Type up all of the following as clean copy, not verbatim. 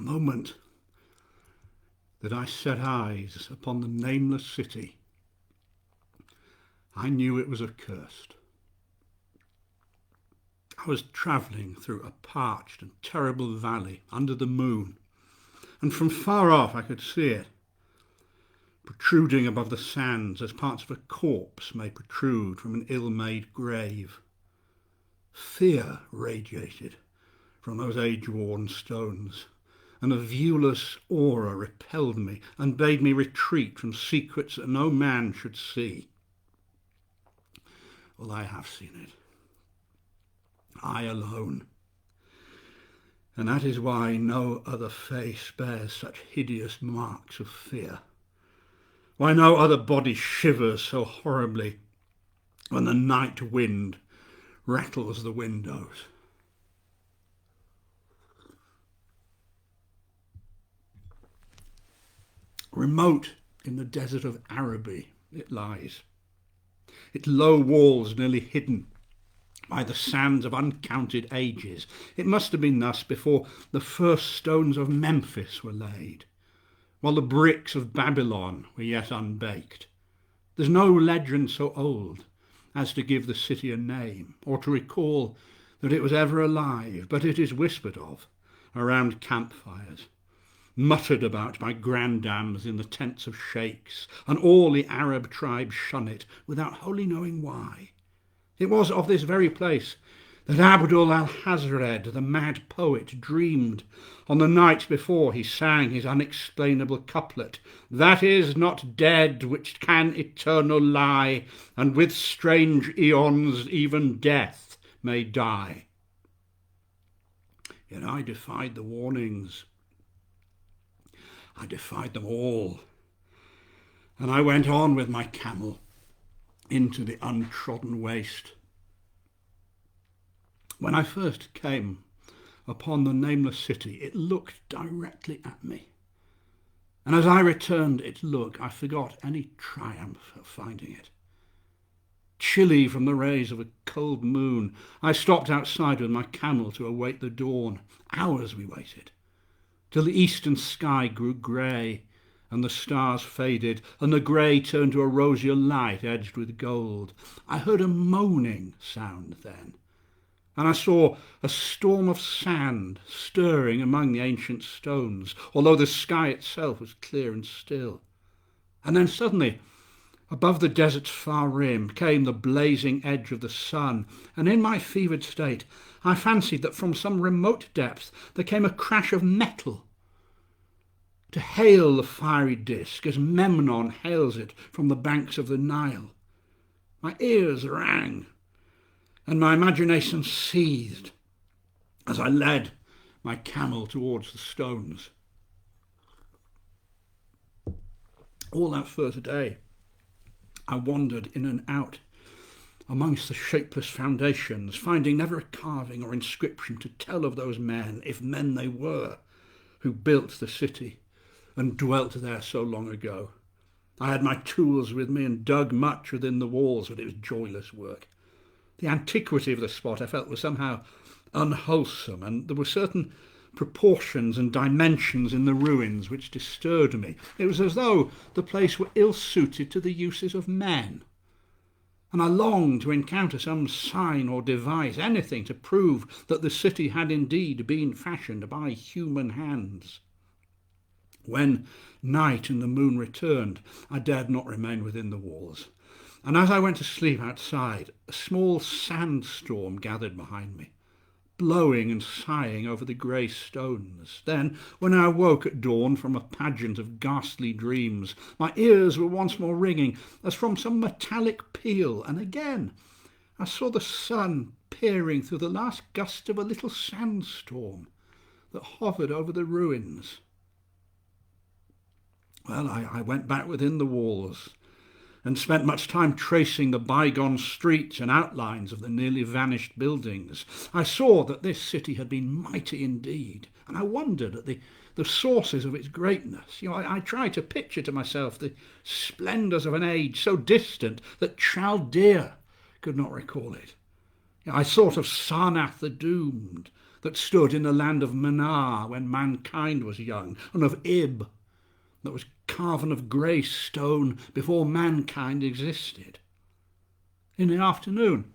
moment that I set eyes upon the nameless city, I knew it was accursed. I was travelling through a parched and terrible valley under the moon, and from far off I could see it, protruding above the sands as parts of a corpse may protrude from an ill-made grave. Fear radiated from those age-worn stones, and a viewless aura repelled me and bade me retreat from secrets that no man should see. Well, I have seen it. I alone. And that is why no other face bears such hideous marks of fear. Why no other body shivers so horribly when the night wind rattles the windows. Remote in the desert of Araby it lies, its low walls nearly hidden by the sands of uncounted ages. It must have been thus before the first stones of Memphis were laid, while the bricks of Babylon were yet unbaked. There's no legend so old as to give the city a name, or to recall that it was ever alive, but it is whispered of around campfires, muttered about by grandams in the tents of sheikhs, and all the Arab tribes shun it without wholly knowing why. It was of this very place that Abdul al-Hazred, the mad poet, dreamed on the night before he sang his unexplainable couplet, "That is not dead which can eternal lie, and with strange eons even death may die." Yet I defied the warnings. I defied them all, and I went on with my camel into the untrodden waste. When I first came upon the nameless city, it looked directly at me, and as I returned its look, I forgot any triumph of finding it. Chilly from the rays of a cold moon, I stopped outside with my camel to await the dawn. Hours we waited, till the eastern sky grew grey, and the stars faded, and the grey turned to a rosier light edged with gold. I heard a moaning sound then, and I saw a storm of sand stirring among the ancient stones, although the sky itself was clear and still. And then suddenly, above the desert's far rim, came the blazing edge of the sun, and in my fevered state I fancied that from some remote depth there came a crash of metal to hail the fiery disk as Memnon hails it from the banks of the Nile. My ears rang, and my imagination seethed as I led my camel towards the stones. All that first day I wandered in and out amongst the shapeless foundations, finding never a carving or inscription to tell of those men, if men they were, who built the city and dwelt there so long ago. I had my tools with me and dug much within the walls, but it was joyless work. The antiquity of the spot I felt was somehow unwholesome, and there were certain proportions and dimensions in the ruins which disturbed me. It was as though the place were ill-suited to the uses of men, and I longed to encounter some sign or device, anything to prove that the city had indeed been fashioned by human hands. When night and the moon returned, I dared not remain within the walls, and as I went to sleep outside, a small sandstorm gathered behind me, blowing and sighing over the grey stones. Then, when I awoke at dawn from a pageant of ghastly dreams, my ears were once more ringing as from some metallic peal, and again I saw the sun peering through the last gust of a little sandstorm that hovered over the ruins. Well, I went back within the walls and spent much time tracing the bygone streets and outlines of the nearly vanished buildings. I saw that this city had been mighty indeed, and I wondered at the sources of its greatness. I tried to picture to myself the splendours of an age so distant that Chaldea could not recall it. I thought of Sarnath the Doomed, that stood in the land of Manar when mankind was young, and of Ib, that was carven of grey stone before mankind existed. In the afternoon,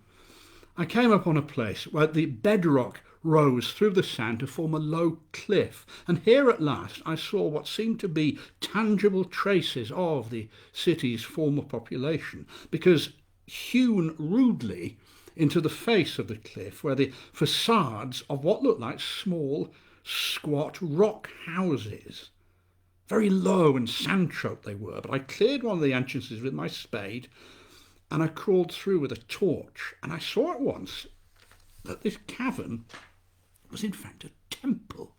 I came upon a place where the bedrock rose through the sand to form a low cliff, and here at last I saw what seemed to be tangible traces of the city's former population, because hewn rudely into the face of the cliff were the facades of what looked like small, squat rock houses. Very low and sand-choked they were, but I cleared one of the entrances with my spade, and I crawled through with a torch, and I saw at once that this cavern was in fact a temple.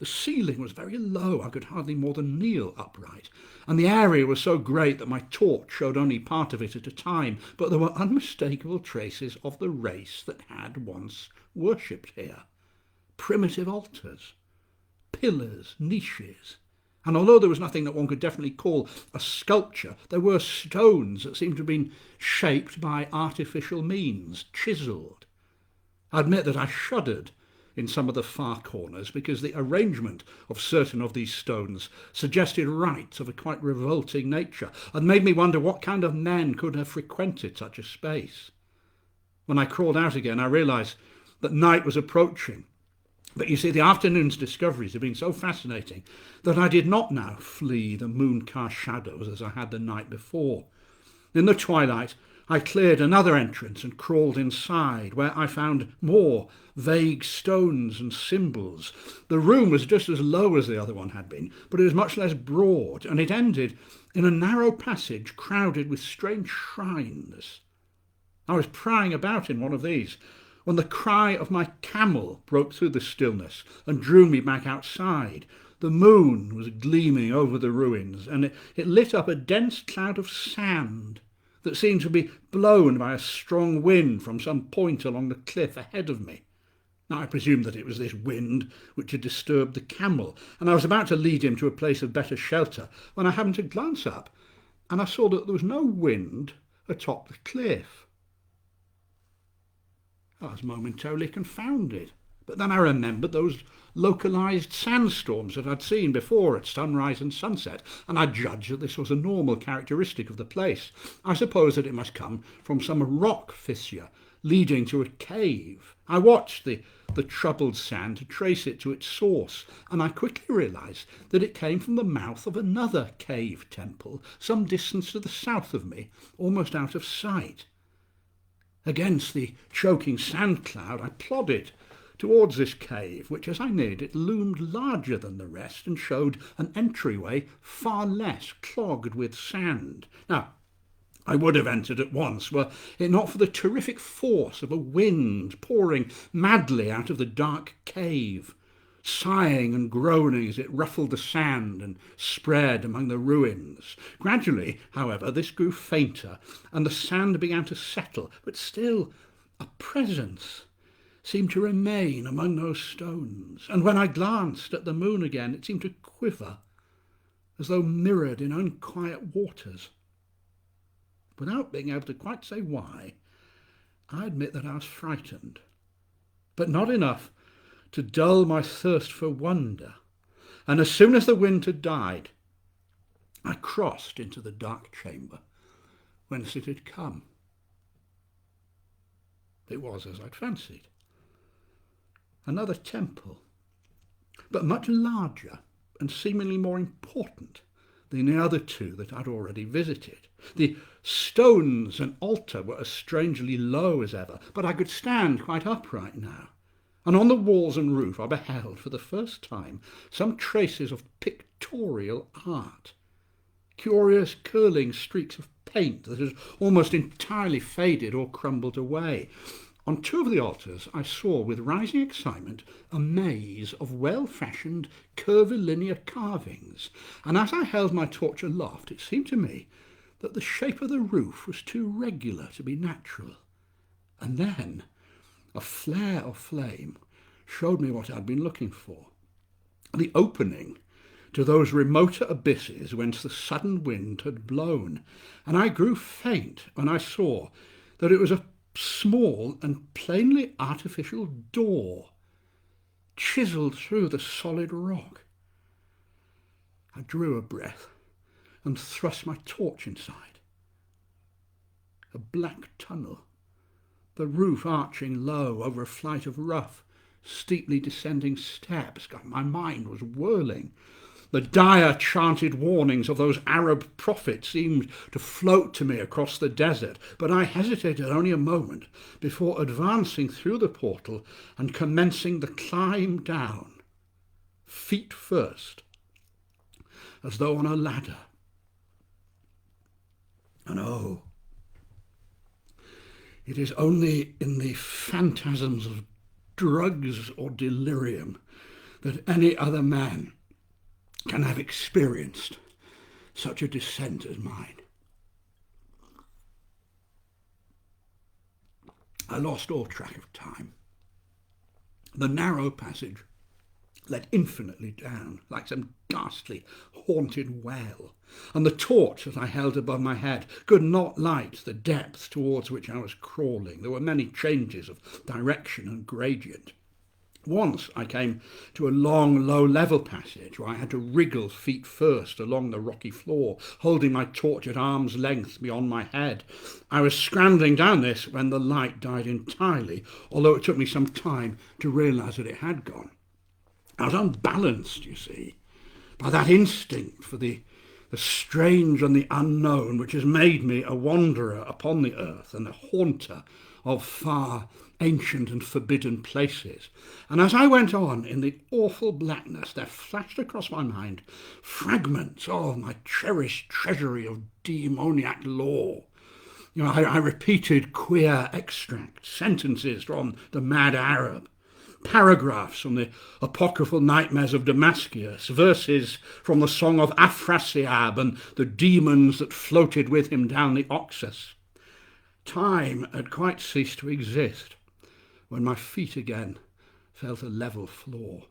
The ceiling was very low, I could hardly more than kneel upright, and the area was so great that my torch showed only part of it at a time, but there were unmistakable traces of the race that had once worshipped here. Primitive altars, pillars, niches, and although there was nothing that one could definitely call a sculpture, there were stones that seemed to have been shaped by artificial means, chiselled. I admit that I shuddered in some of the far corners because the arrangement of certain of these stones suggested rites of a quite revolting nature and made me wonder what kind of men could have frequented such a space. When I crawled out again, I realised that night was approaching. But you see, the afternoon's discoveries had been so fascinating that I did not now flee the moon-cast shadows as I had the night before. In the twilight, I cleared another entrance and crawled inside, where I found more vague stones and symbols. The room was just as low as the other one had been, but it was much less broad, and it ended in a narrow passage crowded with strange shrines. I was prying about in one of these when the cry of my camel broke through the stillness and drew me back outside. The moon was gleaming over the ruins, and it lit up a dense cloud of sand that seemed to be blown by a strong wind from some point along the cliff ahead of me. Now, I presumed that it was this wind which had disturbed the camel, and I was about to lead him to a place of better shelter when I happened to glance up, and I saw that there was no wind atop the cliff. I was momentarily confounded, but then I remembered those localized sandstorms that I'd seen before at sunrise and sunset, and I judged that this was a normal characteristic of the place. I suppose that it must come from some rock fissure leading to a cave. I watched the troubled sand to trace it to its source, and I quickly realised that it came from the mouth of another cave temple some distance to the south of me, almost out of sight. Against the choking sand cloud I plodded towards this cave, which as I neared it loomed larger than the rest and showed an entryway far less clogged with sand. Now, I would have entered at once were it not for the terrific force of a wind pouring madly out of the dark cave, sighing and groaning as it ruffled the sand and spread among the ruins. Gradually, however, this grew fainter, and the sand began to settle, but still a presence seemed to remain among those stones, and when I glanced at the moon again, it seemed to quiver, as though mirrored in unquiet waters. Without being able to quite say why, I admit that I was frightened, but not enough to dull my thirst for wonder, and as soon as the wind had died, I crossed into the dark chamber whence it had come. It was as I'd fancied. Another temple, but much larger and seemingly more important than the other two that I'd already visited. The stones and altar were as strangely low as ever, but I could stand quite upright now, and on the walls and roof I beheld for the first time some traces of pictorial art, curious curling streaks of paint that had almost entirely faded or crumbled away. On two of the altars I saw with rising excitement a maze of well-fashioned curvilinear carvings, and as I held my torch aloft it seemed to me that the shape of the roof was too regular to be natural. And then a flare of flame showed me what I'd been looking for, the opening to those remoter abysses whence the sudden wind had blown, and I grew faint when I saw that it was a small and plainly artificial door chiselled through the solid rock. I drew a breath and thrust my torch inside. A black tunnel, the roof arching low over a flight of rough, steeply descending steps. God, my mind was whirling. The dire chanted warnings of those Arab prophets seemed to float to me across the desert, but I hesitated only a moment before advancing through the portal and commencing the climb down, feet first, as though on a ladder. And oh, it is only in the phantasms of drugs or delirium that any other man can have experienced such a descent as mine. I lost all track of time. The narrow passage led infinitely down, like some ghastly, haunted well, and the torch that I held above my head could not light the depths towards which I was crawling. There were many changes of direction and gradient. Once I came to a long, low-level passage where I had to wriggle feet first along the rocky floor, holding my torch at arm's length beyond my head. I was scrambling down this when the light died entirely, although it took me some time to realise that it had gone. I was unbalanced, you see, by that instinct for the strange and the unknown which has made me a wanderer upon the earth and a haunter of far ancient and forbidden places. And as I went on in the awful blackness, there flashed across my mind fragments of my cherished treasury of demoniac lore. You know, I repeated queer extracts, sentences from the Mad Arab, paragraphs from the apocryphal nightmares of Damascus, verses from the song of Afrasiab and the demons that floated with him down the Oxus. Time had quite ceased to exist when my feet again felt a level floor.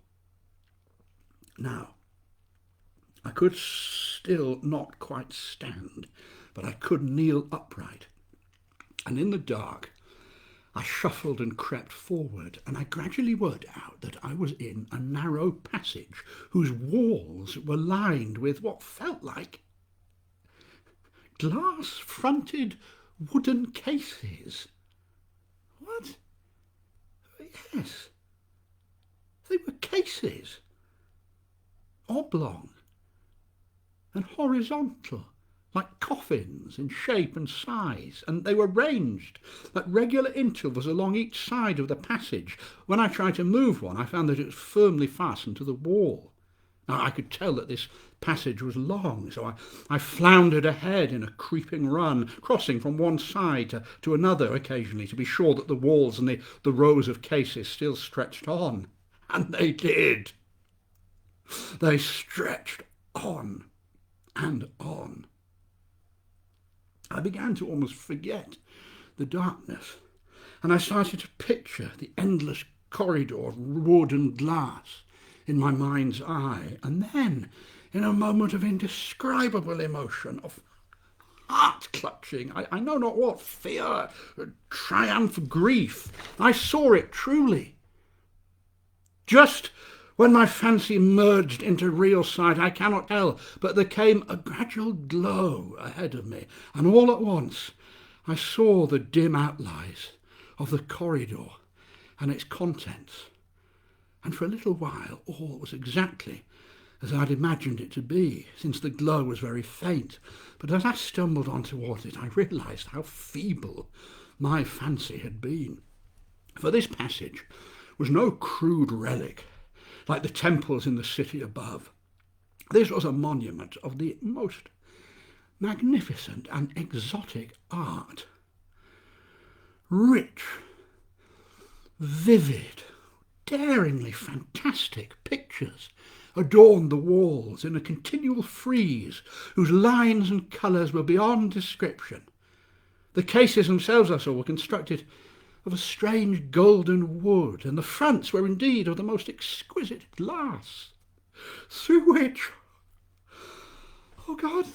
Now, I could still not quite stand, but I could kneel upright, and in the dark I shuffled and crept forward, and I gradually worked out that I was in a narrow passage whose walls were lined with what felt like glass-fronted wooden cases. What? Yes, they were cases, oblong and horizontal, like coffins in shape and size, and they were ranged at regular intervals along each side of the passage. When I tried to move one, I found that it was firmly fastened to the wall. Now, I could tell that this passage was long, so I floundered ahead in a creeping run, crossing from one side to another occasionally to be sure that the walls and the rows of cases still stretched on. And they did. They stretched on and on. I began to almost forget the darkness, and I started to picture the endless corridor of wood and glass in my mind's eye. And then, in a moment of indescribable emotion, of heart-clutching, I know not what, fear, triumph, grief, I saw it truly. Just when my fancy merged into real sight, I cannot tell, but there came a gradual glow ahead of me, and all at once I saw the dim outlines of the corridor and its contents. And for a little while all was exactly as I'd imagined it to be, since the glow was very faint. But as I stumbled on towards it, I realised how feeble my fancy had been. For this passage was no crude relic like the temples in the city above. This was a monument of the most magnificent and exotic art. Rich, vivid, daringly fantastic pictures adorned the walls in a continual frieze whose lines and colours were beyond description. The cases themselves, I saw, were constructed of a strange golden wood, and the fronts were indeed of the most exquisite glass, through which, oh God,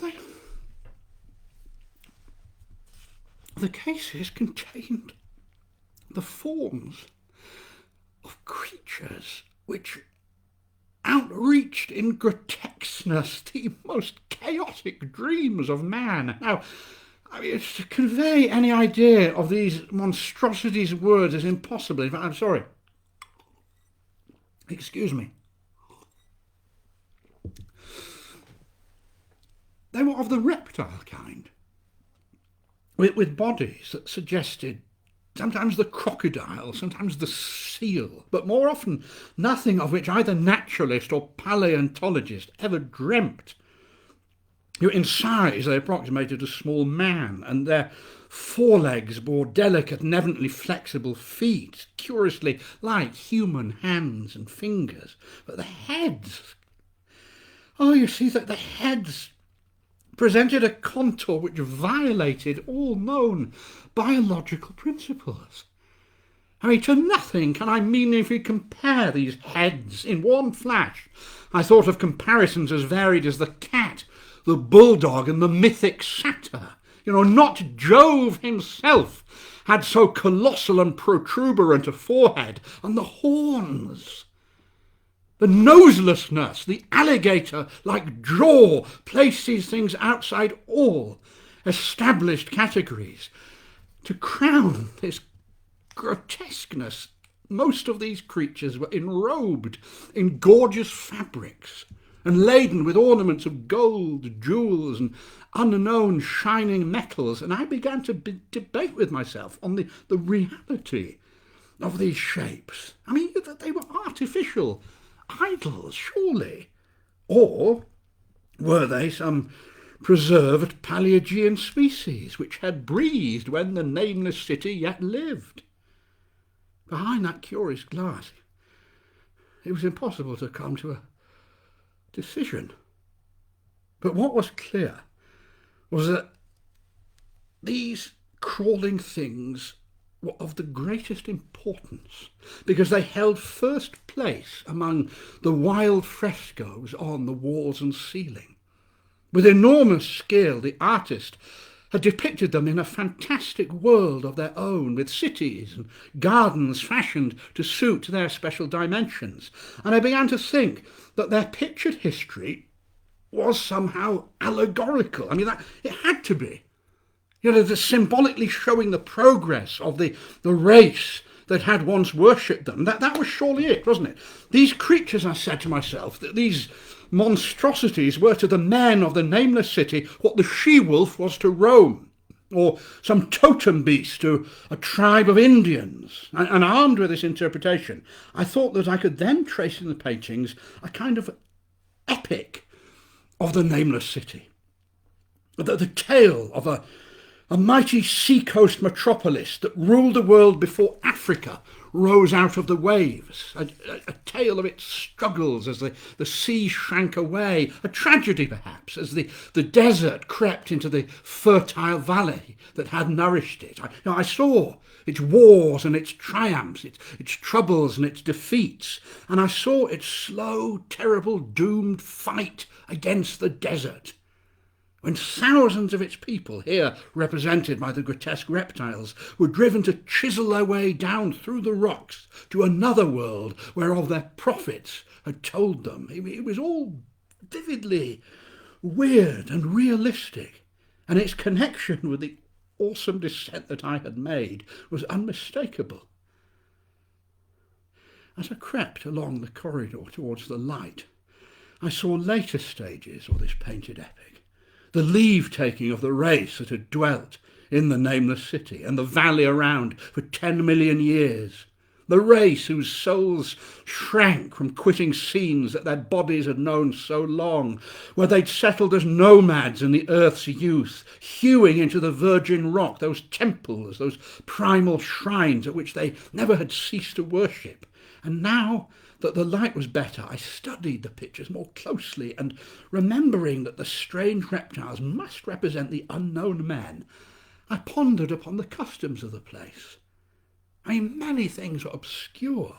the cases contained the forms of creatures which outreached in grotesqueness the most chaotic dreams of man. Now, I mean, to convey any idea of these monstrosities' words is impossible. In fact, I'm sorry. Excuse me. They were of the reptile kind, with bodies that suggested sometimes the crocodile, sometimes the seal, but more often nothing of which either naturalist or paleontologist ever dreamt. In size, they approximated a small man, and their forelegs bore delicate and evidently flexible feet, curiously like human hands and fingers. But the heads, you see that the heads presented a contour which violated all known biological principles. I mean, to nothing can I meaningfully compare these heads in one flash. I thought of comparisons as varied as the cat, the bulldog, and the mythic satyr. Not Jove himself had so colossal and protuberant a forehead, and the horns. The noselessness, the alligator-like jaw placed these things outside all established categories. To crown this grotesqueness, most of these creatures were enrobed in gorgeous fabrics and laden with ornaments of gold, jewels, and unknown shining metals, and I began to debate with myself on the reality of these shapes. I mean, that they were artificial idols, surely. Or were they some preserved Paleogean species which had breathed when the Nameless city yet lived? Behind that curious glass, it was impossible to come to a decision. But what was clear was that these crawling things were of the greatest importance because they held first place among the wild frescoes on the walls and ceiling. With enormous skill, the artist had depicted them in a fantastic world of their own, with cities and gardens fashioned to suit their special dimensions. And I began to think that their pictured history was somehow allegorical. I mean, that it had to be. They're symbolically showing the progress of the race that had once worshipped them. That was surely it, wasn't it? These creatures, I said to myself, that these monstrosities were to the men of the Nameless city what the she-wolf was to Rome, or some totem beast to a tribe of Indians. And armed with this interpretation, I thought that I could then trace in the paintings a kind of epic of the Nameless city. The tale of a mighty seacoast metropolis that ruled the world before Africa rose out of the waves, a tale of its struggles as the sea shrank away, a tragedy perhaps as the desert crept into the fertile valley that had nourished it. I saw its wars and its triumphs, its troubles and its defeats, and I saw its slow, terrible, doomed fight against the desert, when thousands of its people, here represented by the grotesque reptiles, were driven to chisel their way down through the rocks to another world whereof their prophets had told them. It was all vividly weird and realistic, and its connection with the awesome descent that I had made was unmistakable. As I crept along the corridor towards the light, I saw later stages of this painted epic. The leave-taking of the race that had dwelt in the Nameless city and the valley around for 10 million years. The race whose souls shrank from quitting scenes that their bodies had known so long, where they'd settled as nomads in the earth's youth, hewing into the virgin rock those temples, those primal shrines at which they never had ceased to worship. And now that the light was better, I studied the pictures more closely, and remembering that the strange reptiles must represent the unknown men, I pondered upon the customs of the place. I mean, many things were obscure.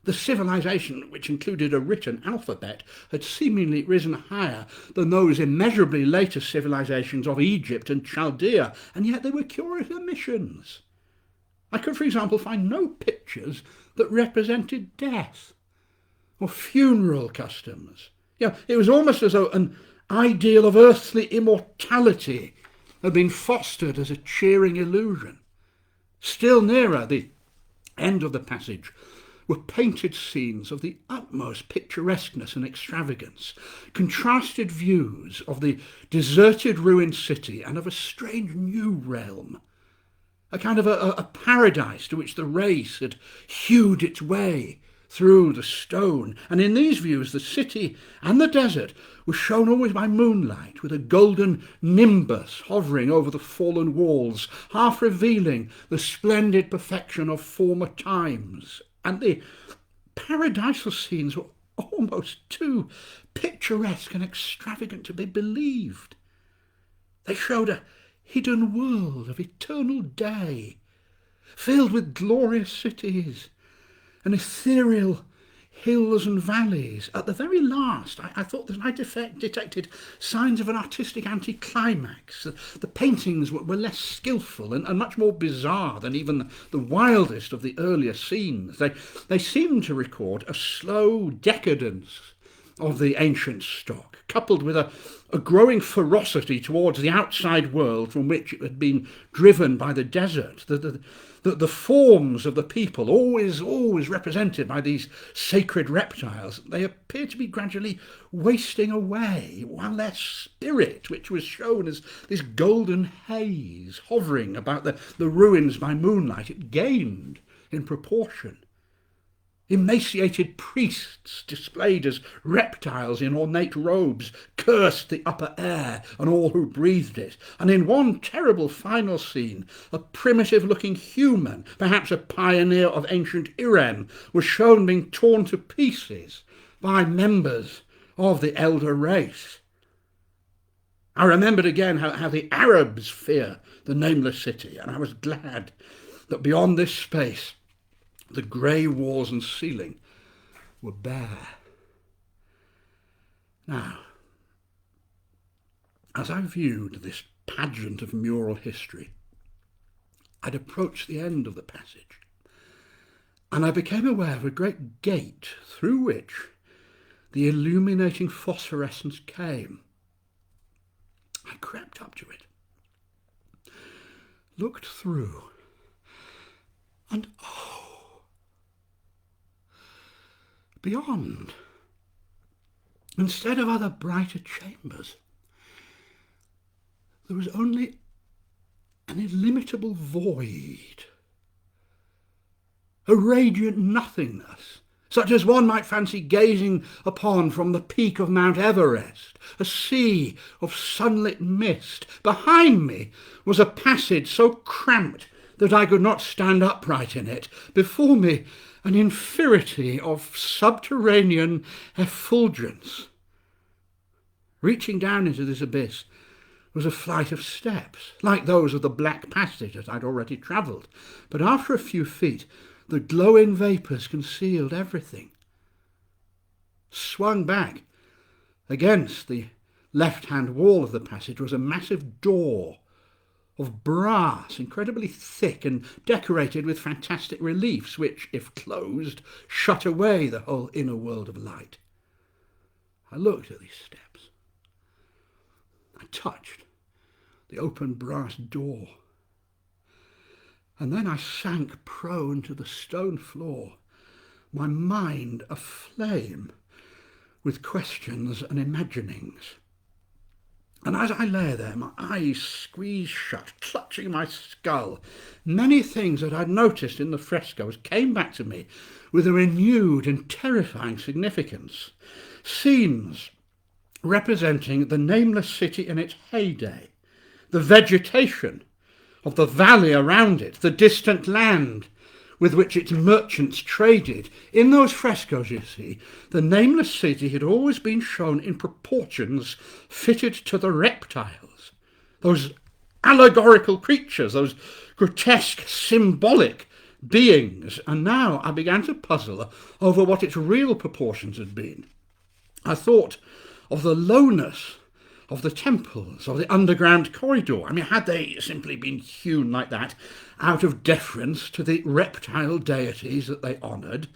The civilization, which included a written alphabet, had seemingly risen higher than those immeasurably later civilizations of Egypt and Chaldea, and yet there were curious omissions. I could, for example, find no pictures that represented death. or funeral customs. It was almost as though an ideal of earthly immortality had been fostered as a cheering illusion. Still nearer the end of the passage were painted scenes of the utmost picturesqueness and extravagance, contrasted views of the deserted ruined city and of a strange new realm, a kind of a paradise to which the race had hewed its way through the stone. And in these views the city and the desert were shown always by moonlight, with a golden nimbus hovering over the fallen walls, half revealing the splendid perfection of former times. And the paradisal scenes were almost too picturesque and extravagant to be believed. They showed a hidden world of eternal day, filled with glorious cities and ethereal hills and valleys. At the very last, I thought that I detected signs of an artistic anticlimax. The paintings were less skillful and much more bizarre than even the wildest of the earlier scenes. They seemed to record a slow decadence of the ancient stock, coupled with a growing ferocity towards the outside world from which it had been driven by the desert. The forms of the people, always represented by these sacred reptiles, they appear to be gradually wasting away, while their spirit, which was shown as this golden haze hovering about the ruins by moonlight, it gained in proportion. Emaciated priests, displayed as reptiles in ornate robes, cursed the upper air and all who breathed it. And in one terrible final scene, a primitive-looking human, perhaps a pioneer of ancient Iran, was shown being torn to pieces by members of the elder race. I remembered again how the Arabs fear the Nameless city, and I was glad that beyond this space the grey walls and ceiling were bare. Now, as I viewed this pageant of mural history, I'd approached the end of the passage, and I became aware of a great gate through which the illuminating phosphorescence came. I crept up to it, looked through, and beyond, instead of other brighter chambers, there was only an illimitable void, a radiant nothingness, such as one might fancy gazing upon from the peak of Mount Everest, a sea of sunlit mist. Behind me was a passage so cramped that I could not stand upright in it. Before me, an infinity of subterranean effulgence. Reaching down into this abyss was a flight of steps, like those of the Black Passage that I'd already travelled, but after a few feet the glowing vapours concealed everything. Swung back against the left-hand wall of the passage was a massive door of brass, incredibly thick and decorated with fantastic reliefs which, if closed, shut away the whole inner world of light. I looked at these steps. I touched the open brass door, and then I sank prone to the stone floor, my mind aflame with questions and imaginings. And as I lay there, my eyes squeezed shut, clutching my skull, many things that I'd noticed in the frescoes came back to me with a renewed and terrifying significance. Scenes representing the Nameless city in its heyday, the vegetation of the valley around it, the distant land with which its merchants traded. In those frescoes, you see, the Nameless city had always been shown in proportions fitted to the reptiles, those allegorical creatures, those grotesque, symbolic beings. And now I began to puzzle over what its real proportions had been. I thought of the lowness of the temples, of the underground corridor. I mean, had they simply been hewn like that out of deference to the reptile deities that they honoured?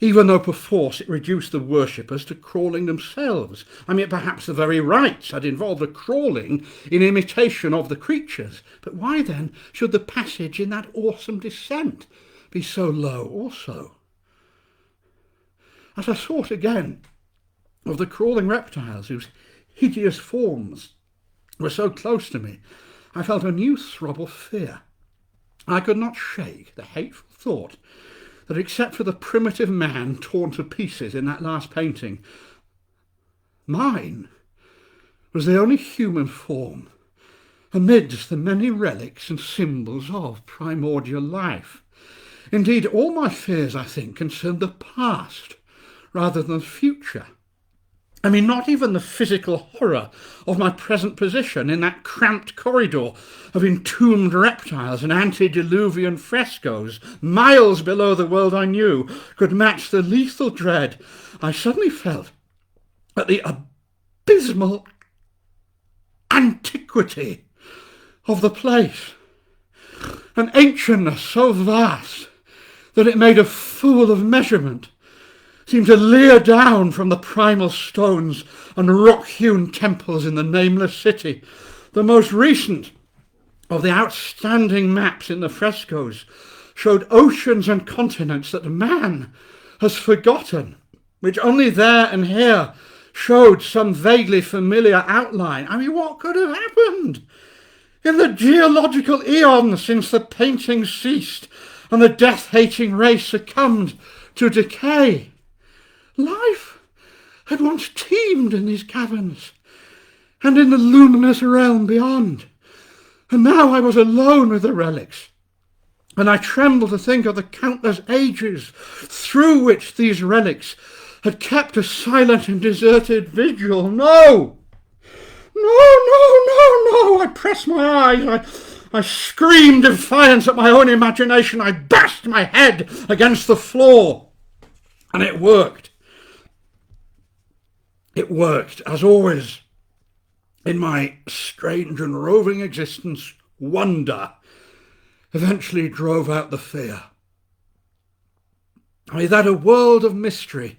even though perforce it reduced the worshippers to crawling themselves. I mean, perhaps the very rites had involved a crawling in imitation of the creatures. But why then should the passage in that awesome descent be so low also? As I thought again of the crawling reptiles whose hideous forms were so close to me, I felt a new throb of fear. I could not shake the hateful thought that except for the primitive man torn to pieces in that last painting, mine was the only human form amidst the many relics and symbols of primordial life. Indeed, all my fears, I think, concerned the past rather than the future. I mean, not even the physical horror of my present position in that cramped corridor of entombed reptiles and antediluvian frescoes, miles below the world I knew, could match the lethal dread I suddenly felt at the abysmal antiquity of the place, an ancientness so vast that it made a fool of measurement seemed to leer down from the primal stones and rock-hewn temples in the Nameless city. The most recent of the outstanding maps in the frescoes showed oceans and continents that man has forgotten, which only there and here showed some vaguely familiar outline. I mean, what could have happened in the geological eon since the painting ceased and the death-hating race succumbed to decay? Life had once teemed in these caverns and in the luminous realm beyond, and now I was alone with the relics, and I trembled to think of the countless ages through which these relics had kept a silent and deserted vigil. No! I pressed my eyes, I screamed defiance at my own imagination, I bashed my head against the floor, and it worked. It worked, as always, in my strange and roving existence. Wonder eventually drove out the fear. I mean, that a world of mystery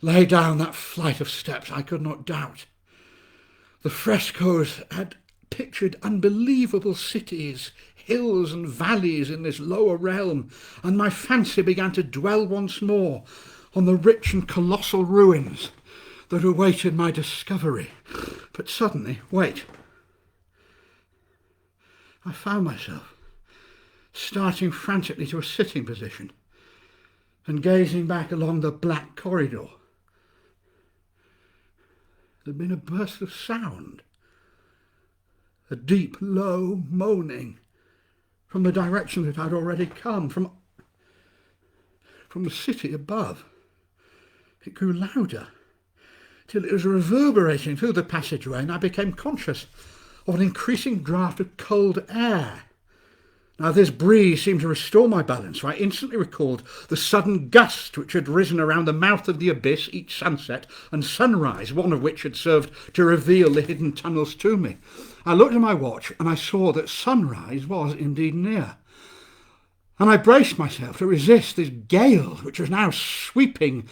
lay down that flight of steps, I could not doubt. The frescoes had pictured unbelievable cities, hills and valleys in this lower realm, and my fancy began to dwell once more on the rich and colossal ruins that awaited my discovery. But suddenly, I found myself starting frantically to a sitting position and gazing back along the black corridor. There had been a burst of sound, a deep, low moaning from the direction that I'd already come, from the city above. It grew louder, till it was reverberating through the passageway, and I became conscious of an increasing draught of cold air. Now this breeze seemed to restore my balance, so I instantly recalled the sudden gust which had risen around the mouth of the abyss each sunset and sunrise, one of which had served to reveal the hidden tunnels to me. I looked at my watch, and I saw that sunrise was indeed near, and I braced myself to resist this gale which was now sweeping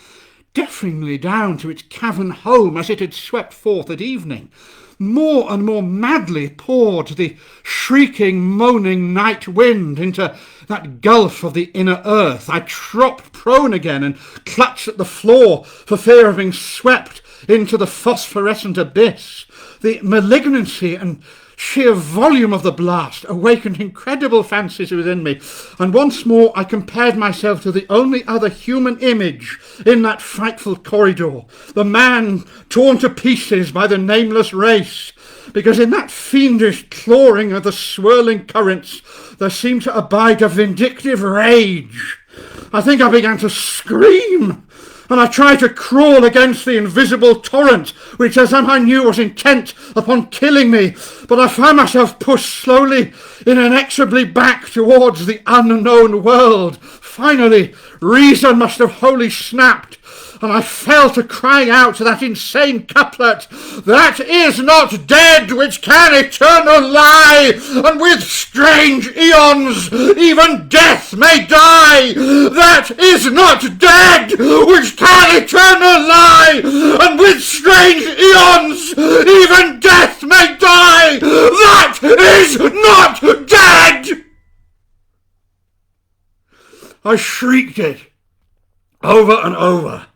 deafeningly down to its cavern home as it had swept forth at evening. More and more madly poured the shrieking, moaning night wind into that gulf of the inner earth. I dropped prone again and clutched at the floor for fear of being swept into the phosphorescent abyss. The malignancy and sheer volume of the blast awakened incredible fancies within me, and once more I compared myself to the only other human image in that frightful corridor, the man torn to pieces by the nameless race, because in that fiendish clawing of the swirling currents there seemed to abide a vindictive rage. I think I began to scream, and I tried to crawl against the invisible torrent, which as I knew was intent upon killing me, but I found myself pushed slowly, inexorably back towards the unknown world. Finally, reason must have wholly snapped, and I fell to crying out to that insane couplet, "That is not dead which can eternal lie, and with strange eons even death may die. That is not dead which can eternal lie, and with strange eons even death may die. That is not dead!" I shrieked it over and over,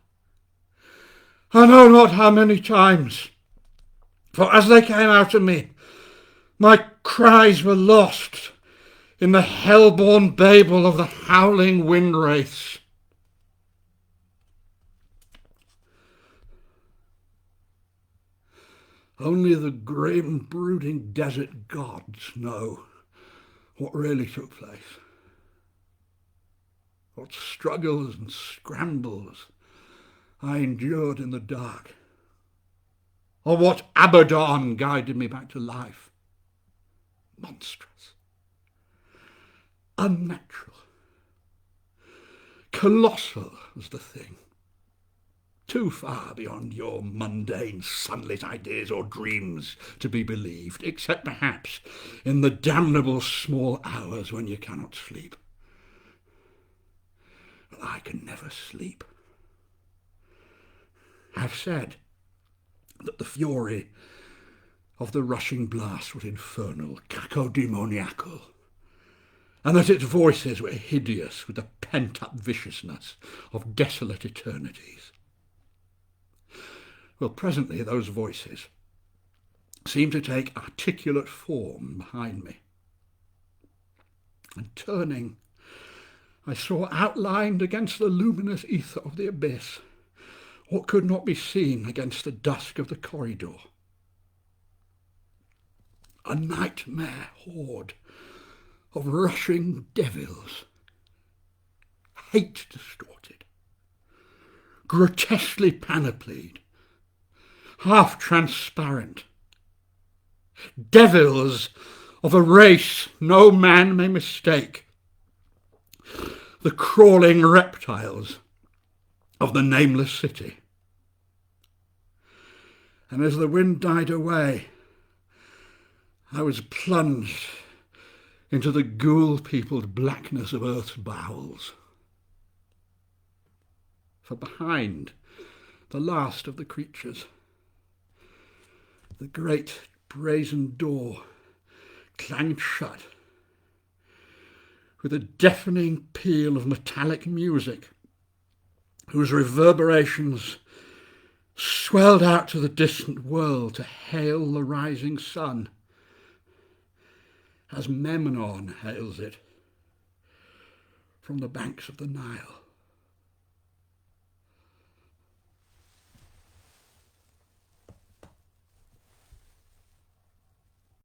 I know not how many times, for as they came out of me, my cries were lost in the hell-born babel of the howling wind wraiths. Only the grim, brooding desert gods know what really took place. What struggles and scrambles I endured in the dark, or what Abaddon guided me back to life. Monstrous, unnatural, colossal was the thing, too far beyond your mundane sunlit ideas or dreams to be believed, except perhaps in the damnable small hours when you cannot sleep. But I can never sleep. I've said that the fury of the rushing blast was infernal, cacodemoniacal, and that its voices were hideous with the pent-up viciousness of desolate eternities. Well, presently those voices seemed to take articulate form behind me, and turning, I saw outlined against the luminous ether of the abyss what could not be seen against the dusk of the corridor. A nightmare horde of rushing devils, hate-distorted, grotesquely panoplied, half-transparent, devils of a race no man may mistake, the crawling reptiles of the Nameless city. And as the wind died away, I was plunged into the ghoul-peopled blackness of Earth's bowels. For behind the last of the creatures, the great brazen door clanged shut with a deafening peal of metallic music whose reverberations swelled out to the distant world to hail the rising sun, as Memnon hails it from the banks of the Nile.